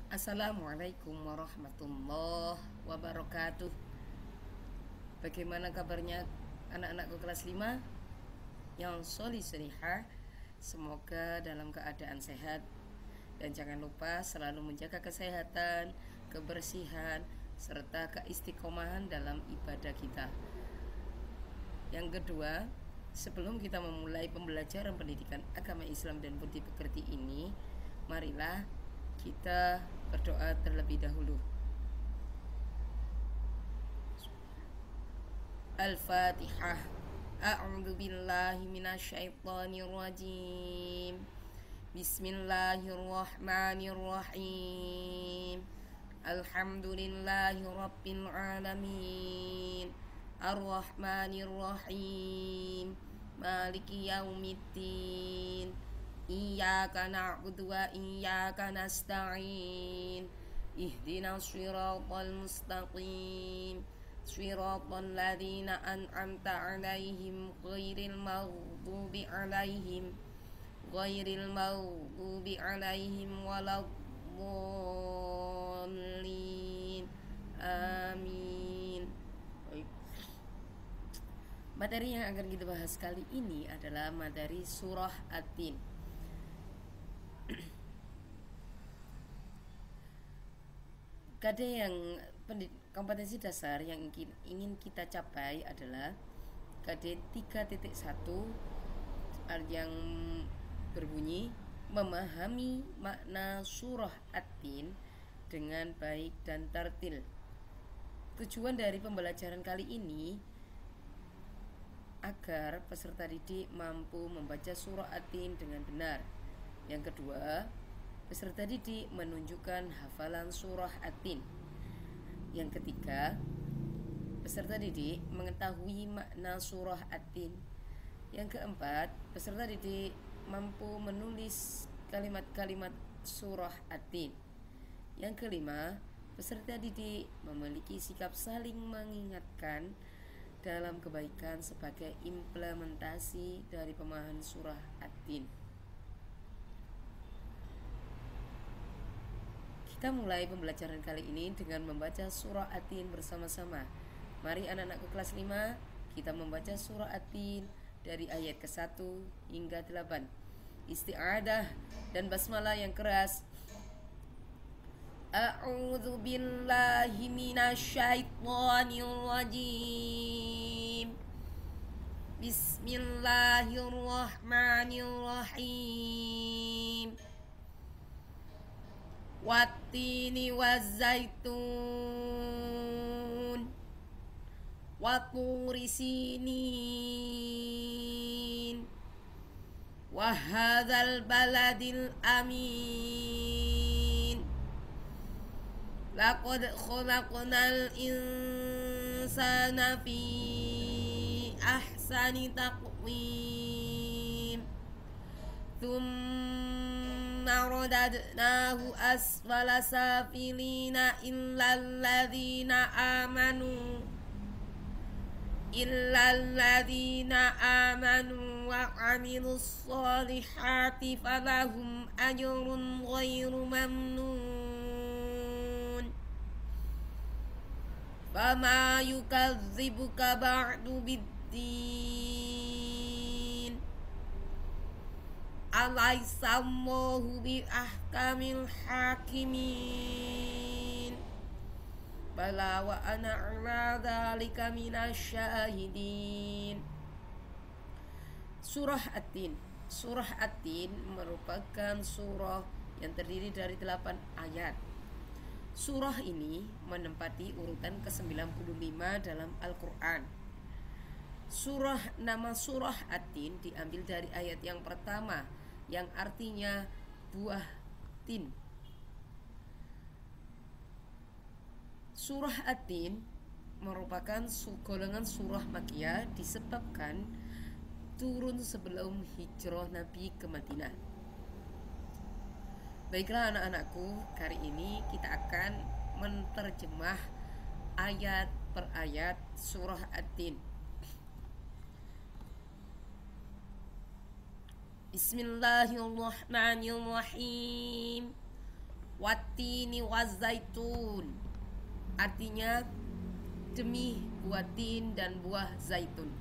Assalamualaikum warahmatullahi wabarakatuh. Bagaimana kabarnya anak-anakku kelas 5 yang solih-solihah? Semoga dalam keadaan sehat. Dan jangan lupa selalu menjaga kesehatan, kebersihan, serta keistiqomahan dalam ibadah kita. Yang kedua, sebelum kita memulai pembelajaran pendidikan agama Islam dan budi pekerti ini, marilah kita berdoa terlebih dahulu. Al-Fatihah. A'udzu billahi minasyaitonir rajim. Bismillahirrahmanirrahim. Alhamdulillahi rabbil alamin. Ar-Rahmanir-Rahim. Maliki yaumiddin. Iyyaka na'budu wa iyyaka nasta'in. Ihdinas shiratal mustaqim. Shiratal ladzina an'amta 'alaihim ghairil maghdubi 'alaihim waladdallin. Amin. Baik. Materi yang akan kita bahas kali ini adalah materi surah At-Tin. KD yang kompetensi dasar yang ingin kita capai adalah KD 3.1 yang berbunyi memahami makna surah At-Tin dengan baik dan tartil. Tujuan dari pembelajaran kali ini agar peserta didik mampu membaca surah At-Tin dengan benar. Yang kedua, peserta didik menunjukkan hafalan surah At-Tin. Yang ketiga, peserta didik mengetahui makna surah At-Tin. Yang keempat, peserta didik mampu menulis kalimat-kalimat surah At-Tin. Yang kelima, peserta didik memiliki sikap saling mengingatkan dalam kebaikan sebagai implementasi dari pemahaman surah At-Tin. Kita mulai pembelajaran kali ini dengan membaca surah At-Tin bersama-sama. Mari anak-anakku kelas 5, kita membaca surah At-Tin dari ayat ke-1 hingga 8. Isti'adah dan basmalah yang keras. A'udzu billahi minasyaitonir rajim. Bismillahirrahmanirrahim. Wattini wazzaitun waturi sinin wahadzal baladil amin. Laqad khalaqnal insana fi ahsani taqwim. Thumma radadnahu asfala safilina illalladzina amanu wa 'amilus solihati falahum ajrun ghairu mamnun. Fama yukadzibuka ba'du biddin. Alaihissallahu bi ahkamil hakimin. Bala wa ana ala dzalika minasyahidin. Surah At-Tin. Surah At-Tin merupakan surah yang terdiri dari 8 ayat. Surah ini menempati urutan ke-95 dalam Al-Quran. Nama surah At-Tin diambil dari ayat yang pertama yang artinya buah tin. Surah At-Tin merupakan golongan surah Makkiyah disebabkan turun sebelum hijrah Nabi ke Madinah. Baiklah anak-anakku, kali ini kita akan menerjemah ayat per ayat surah At-Tin. Bismillahirrahmanirrahim. Wattini wazaitun, artinya demi buah tin dan buah zaitun.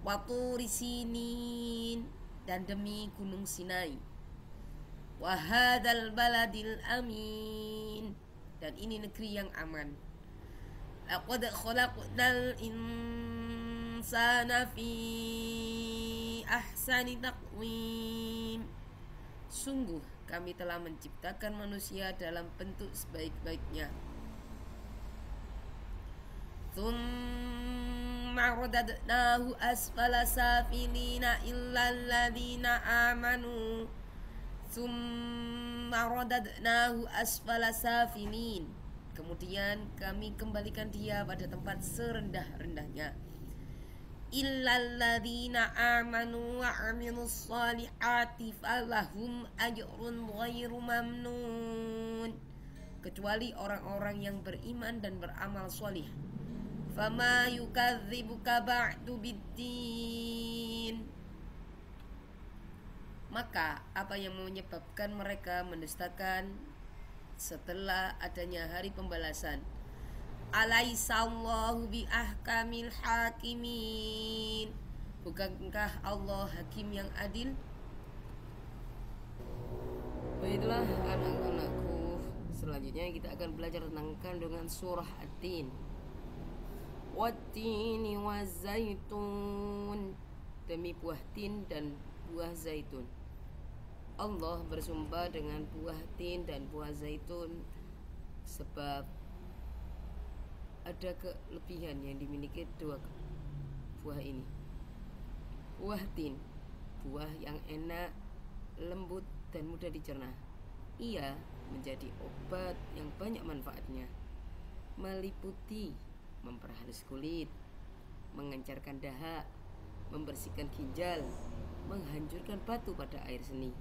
Waturi sinin, dan demi gunung Sinai. Wahadal baladil amin, dan ini negeri yang aman. Laqad khalaqnal insana fi ahsani taqwim. Sungguh kami telah menciptakan manusia dalam bentuk sebaik-baiknya. Tsumma radadnahu asfala safilina illa alladhina amanu. Tsumma radadnahu asfala safilin. Kemudian kami kembalikan dia pada tempat serendah-rendahnya. Illalladzina amanu wa 'amilus solihati falahum ajrun ghairu mamnun. Kecuali orang-orang yang beriman dan beramal solih. Fama yukadzibuka ba'du biddin. Maka apa yang menyebabkan mereka mendustakan setelah adanya hari pembalasan? Alaisallahu bi ahkamil hakimin. Bukankah Allah hakim yang adil? Baiklah anak-anakku, selanjutnya kita akan belajar tentang kandungan surah At-Tin. Wattini wazaitun, demi buah tin dan buah zaitun. Allah bersumpah dengan buah tin dan buah zaitun sebab ada kelebihan yang dimiliki dua buah ini. Buah tin, buah yang enak, lembut dan mudah dicerna. Ia menjadi obat yang banyak manfaatnya, meliputi memperhalus kulit, mengencarkan dahak, membersihkan ginjal, menghancurkan batu pada air seni,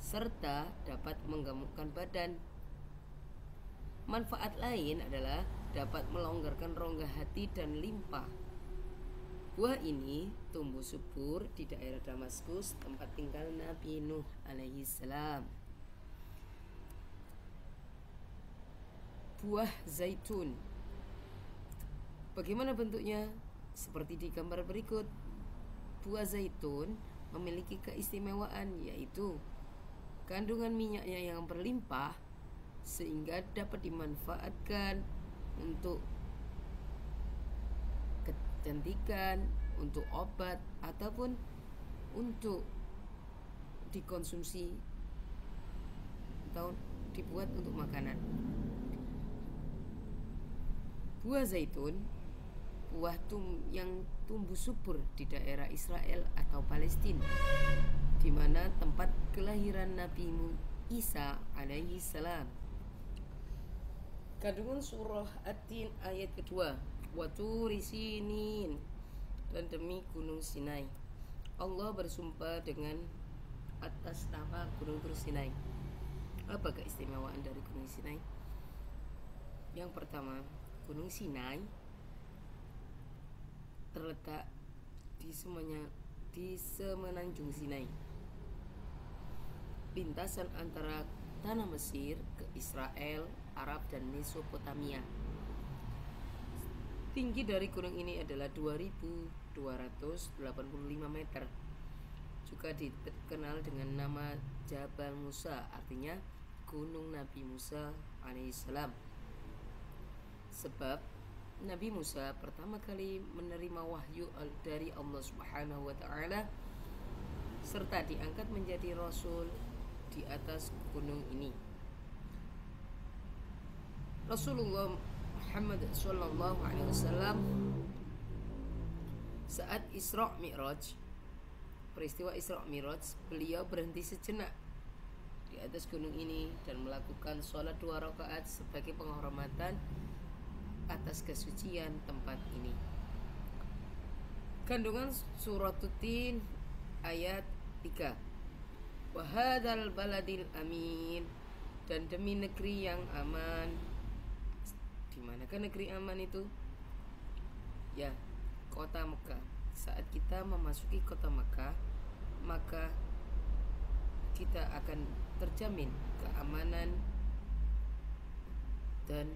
serta dapat menggemukkan badan. Manfaat lain adalah dapat melonggarkan rongga hati dan limpa. Buah ini tumbuh subur di daerah Damaskus, tempat tinggal Nabi Nuh alaihi salam. Buah zaitun, bagaimana bentuknya? Seperti di gambar berikut. Buah zaitun memiliki keistimewaan, yaitu kandungan minyaknya yang berlimpah sehingga dapat dimanfaatkan untuk kecantikan, untuk obat, ataupun untuk dikonsumsi atau dibuat untuk makanan. Buah zaitun, buah yang tumbuh subur di daerah Israel atau Palestina, di mana tempat kelahiran Nabi Isa alaihi salam. Kandungan surah At-Tin ayat kedua. Waturi sinin, dan demi gunung Sinai. Allah bersumpah dengan atas nama gunung Sinai. Apa keistimewaan dari gunung Sinai? Yang pertama, gunung Sinai terletak di semenanjung Sinai, lintasan antara tanah Mesir ke Israel, Arab dan Mesopotamia. Tinggi dari gunung ini adalah 2285 meter. Juga dikenal dengan nama Jabal Musa, artinya gunung Nabi Musa alaihissalam. Sebab Nabi Musa pertama kali menerima wahyu dari Allah Subhanahu wa taala serta diangkat menjadi rasul di atas gunung ini. Rasulullah Muhammad sallallahu alaihi wasallam saat Isra Mi'raj, peristiwa Isra Mi'raj, beliau berhenti sejenak di atas gunung ini dan melakukan sholat 2 rakaat sebagai penghormatan atas kesucian tempat ini. Kandungan surah At-Tin ayat 3. Wahadal baladil amin, dan demi negeri yang aman. Di manakah negeri aman itu? Ya, kota Mekah. Saat kita memasuki kota Mekah, maka kita akan terjamin keamanan dan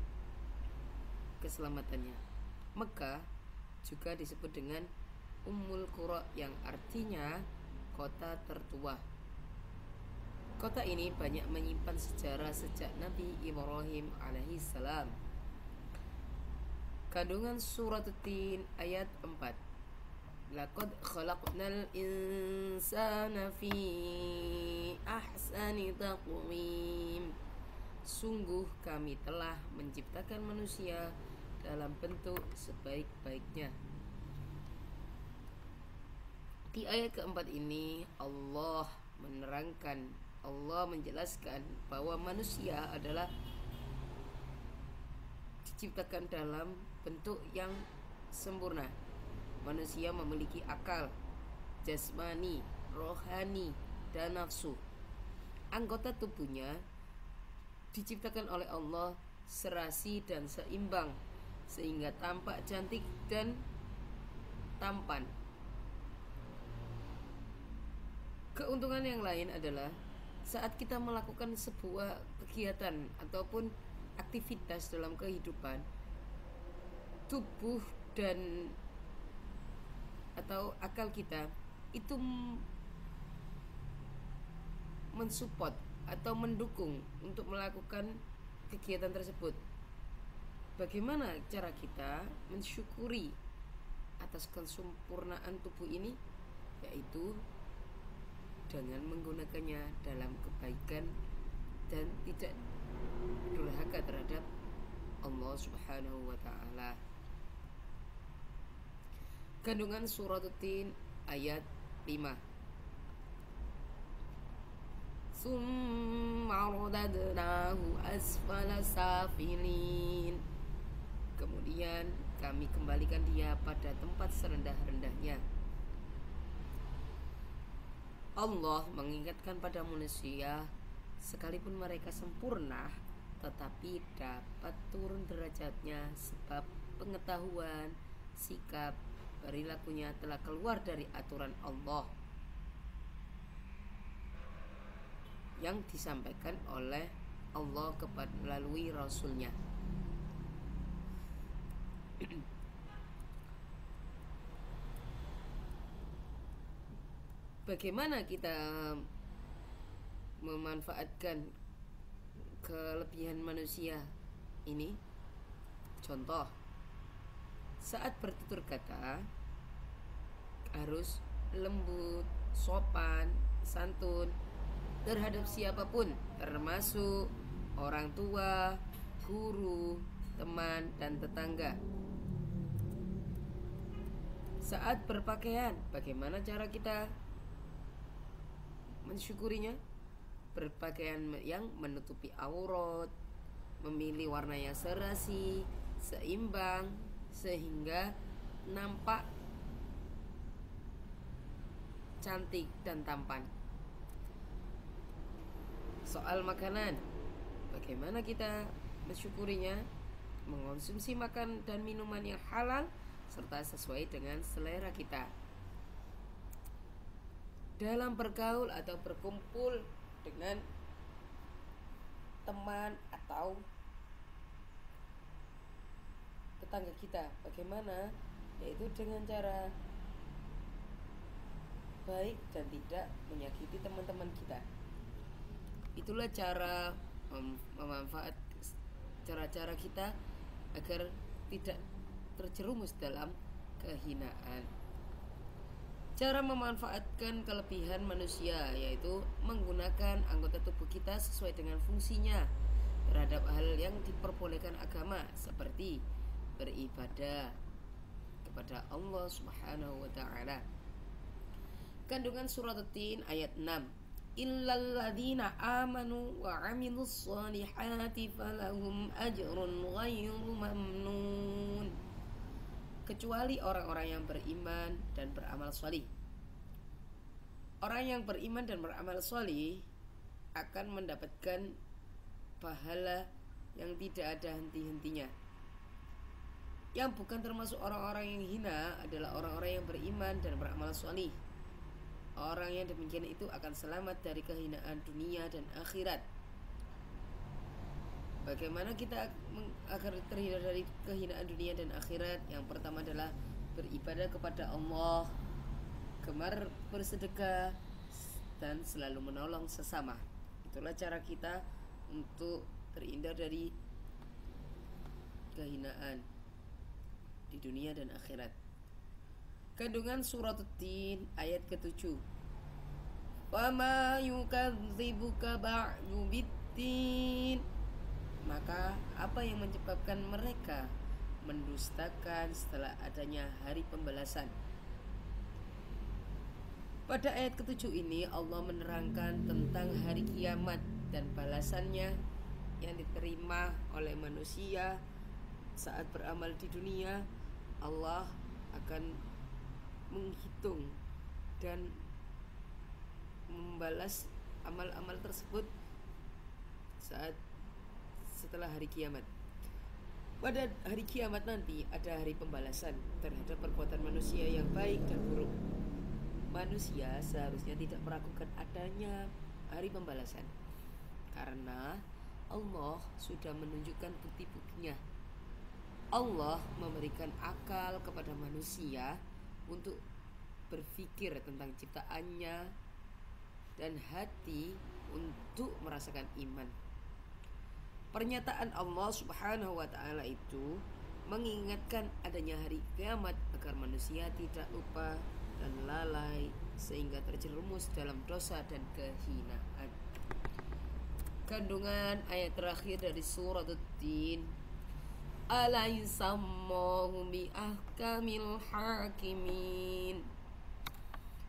keselamatannya. Mekah juga disebut dengan Ummul Qura yang artinya kota tertua. Kota ini banyak menyimpan sejarah sejak Nabi Ibrahim alaihissalam. Kandungan surat Tin ayat 4. Laqad khalaqnal insana fi ahsani taqwim. Sungguh kami telah menciptakan manusia dalam bentuk sebaik-baiknya. Di ayat keempat ini Allah menjelaskan bahwa manusia adalah diciptakan dalam bentuk yang sempurna. Manusia memiliki akal, jasmani, rohani, dan nafsu. Anggota tubuhnya diciptakan oleh Allah serasi dan seimbang sehingga tampak cantik dan tampan. Keuntungan yang lain adalah saat kita melakukan sebuah kegiatan ataupun aktivitas dalam kehidupan, tubuh dan atau akal kita itu mensupport atau mendukung untuk melakukan kegiatan tersebut. Bagaimana cara kita mensyukuri atas kesempurnaan tubuh ini? Yaitu dengan menggunakannya dalam kebaikan dan tidak durhaka terhadap Allah Subhanahu wa ta'ala. Kandungan surat Tin ayat 5. Summa radadnahu asfala safilin. Kemudian kami kembalikan dia pada tempat serendah-rendahnya. Allah mengingatkan pada manusia, sekalipun mereka sempurna, tetapi dapat turun derajatnya sebab pengetahuan, sikap, perilakunya telah keluar dari aturan Allah yang disampaikan oleh Allah melalui Rasulnya. Bagaimana kita memanfaatkan kelebihan manusia ini? Contoh, saat bertutur kata harus lembut, sopan, santun terhadap siapapun, termasuk orang tua, guru, teman, dan tetangga. Saat berpakaian, bagaimana cara kita mensyukurinya? Berpakaian yang menutupi aurat, memilih warna yang serasi, seimbang, sehingga nampak cantik dan tampan. Soal makanan, bagaimana kita mensyukurinya? Mengonsumsi makan dan minuman yang halal serta sesuai dengan selera kita. Dalam bergaul atau berkumpul dengan teman atau tetangga kita, bagaimana? Yaitu dengan cara baik dan tidak menyakiti teman-teman kita. Itulah cara memanfaat cara-cara kita agar tidak terjerumus dalam kehinaan. Cara memanfaatkan kelebihan manusia yaitu menggunakan anggota tubuh kita sesuai dengan fungsinya terhadap hal yang diperbolehkan agama, seperti beribadah kepada Allah Subhanahu wa ta'ala. Kandungan surat Tin ayat 6. Illal ladzina amanu wa 'amilus shalihati falahum ajrun ghairu mamnun. Kecuali orang-orang yang beriman dan beramal shalih. Orang yang beriman dan beramal shalih akan mendapatkan pahala yang tidak ada henti-hentinya. Yang bukan termasuk orang-orang yang hina adalah orang-orang yang beriman dan beramal shalih. Orang yang demikian itu akan selamat dari kehinaan dunia dan akhirat. Bagaimana kita agar terhindar dari kehinaan dunia dan akhirat? Yang pertama adalah beribadah kepada Allah, gemar bersedekah, dan selalu menolong sesama. Itulah cara kita untuk terhindar dari kehinaan di dunia dan akhirat. Kandungan surat At-Tin ayat ke-7. Wama yukadzibuka ba'du biddin. Maka apa yang menyebabkan mereka mendustakan setelah adanya hari pembalasan? Pada ayat ke-7 ini Allah menerangkan tentang hari kiamat dan balasannya yang diterima oleh manusia saat beramal di dunia. Allah akan menghitung dan membalas amal-amal tersebut setelah hari kiamat. Pada hari kiamat nanti ada hari pembalasan terhadap perbuatan manusia yang baik dan buruk. Manusia seharusnya tidak meragukan adanya hari pembalasan, karena Allah sudah menunjukkan bukti-buktinya. Allah memberikan akal kepada manusia untuk berpikir tentang ciptaannya dan hati untuk merasakan iman. Pernyataan Allah Subhanahu wa ta'ala itu mengingatkan adanya hari kiamat agar manusia tidak lupa dan lalai sehingga terjerumus dalam dosa dan kehinaan. Kandungan ayat terakhir dari surat At-Tin. Alaihissallahu biahkamil hakimin.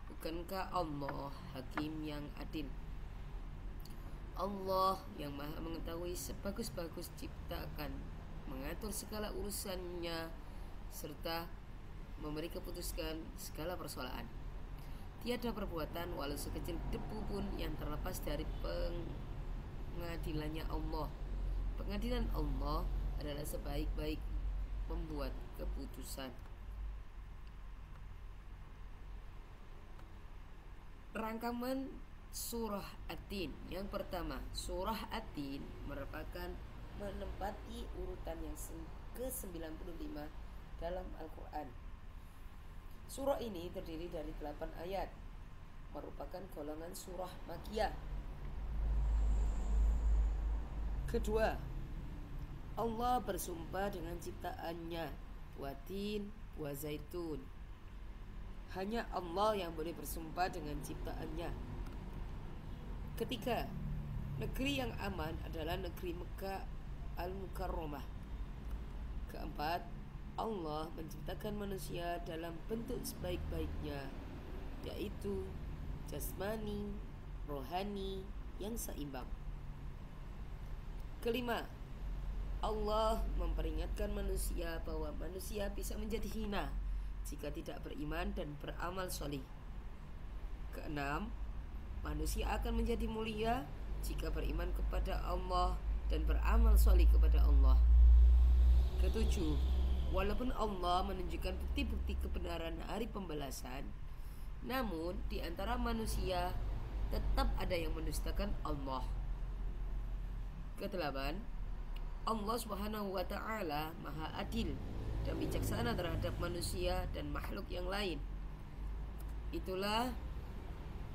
Bukankah Allah hakim yang adil? Allah yang maha mengetahui sebagus-bagus ciptaan, mengatur segala urusannya, serta memberi keputusan segala persoalan. Tiada perbuatan walau sekecil debu pun yang terlepas dari pengadilannya Allah. Pengadilan Allah adalah sebaik-baik membuat keputusan. Rangkaman surah At-Tin. Yang pertama, surah At-Tin merupakan menempati urutan yang ke-95 dalam Al-Quran. Surah ini terdiri dari 8 ayat, merupakan golongan surah Makkiyah. Kedua, Allah bersumpah dengan ciptaannya, watin wa zaitun. Hanya Allah yang boleh bersumpah dengan ciptaannya. Ketiga, negeri yang aman adalah negeri Mekah Al-Mukarramah. Keempat, Allah menciptakan manusia dalam bentuk sebaik-baiknya, yaitu jasmani, rohani yang seimbang. Kelima, Allah memperingatkan manusia bahwa manusia bisa menjadi hina jika tidak beriman dan beramal soleh. Keenam, manusia akan menjadi mulia jika beriman kepada Allah dan beramal soleh kepada Allah. Ketujuh, walaupun Allah menunjukkan bukti-bukti kebenaran hari pembalasan, namun di antara manusia tetap ada yang mendustakan Allah. Kedelapan, Allah Subhanahu wa ta'ala maha adil dan bijaksana terhadap manusia dan makhluk yang lain. Itulah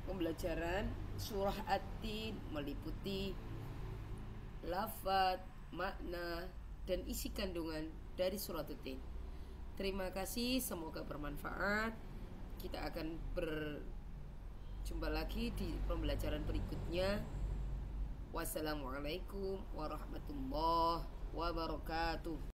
pembelajaran surah At-Tin, meliputi lafaz, makna, dan isi kandungan dari surah At-Tin. Terima kasih, semoga bermanfaat. Kita akan berjumpa lagi di pembelajaran berikutnya. Wassalamualaikum warahmatullahi wabarakatuh.